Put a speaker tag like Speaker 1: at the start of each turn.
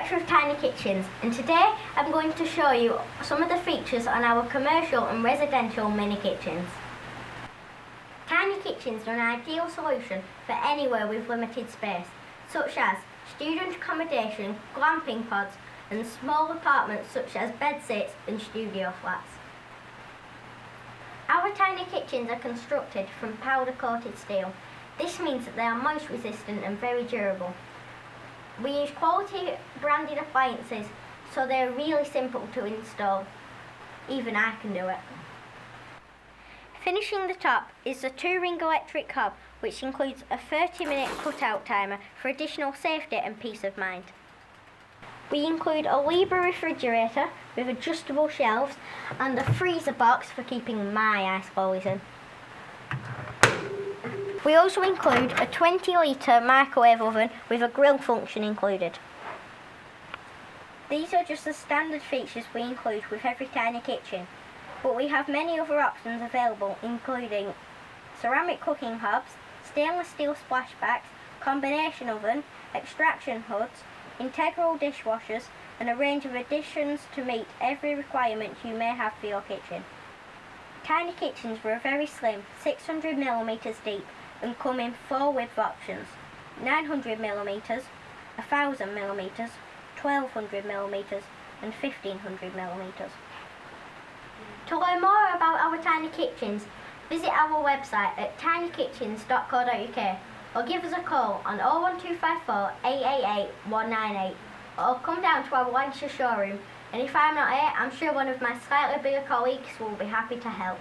Speaker 1: director of Tiny Kitchens, and today I'm going to show you some of the features on our commercial and residential mini kitchens. Tiny kitchens are an ideal solution for anywhere with limited space, such as student accommodation, glamping pods, and small apartments such as bedsits and studio flats. Our tiny kitchens are constructed from powder-coated steel. This means that they are moist resistant and very durable. We use quality branded appliances, so they're really simple to install. Even I can do it. Finishing the top is the 2-ring electric hob, which includes a 30-minute cut-out timer for additional safety and peace of mind. We include a Libra refrigerator with adjustable shelves and a freezer box for keeping my ice bowls in. We also include a 20-litre microwave oven with a grill function included. These are just the standard features we include with every tiny kitchen, but we have many other options available, including ceramic cooking hobs, stainless steel splashbacks, combination oven, extraction hoods, integral dishwashers, and a range of additions to meet every requirement you may have for your kitchen. Tiny kitchens were very slim, 600mm deep, and come in 4 width options: 900mm, 1000mm, 1200mm, and 1500mm. To learn more about our tiny kitchens, visit our website at tinykitchens.co.uk or give us a call on 01254 888 198, or come down to our Lancashire showroom, and if I'm not here, I'm sure one of my slightly bigger colleagues will be happy to help.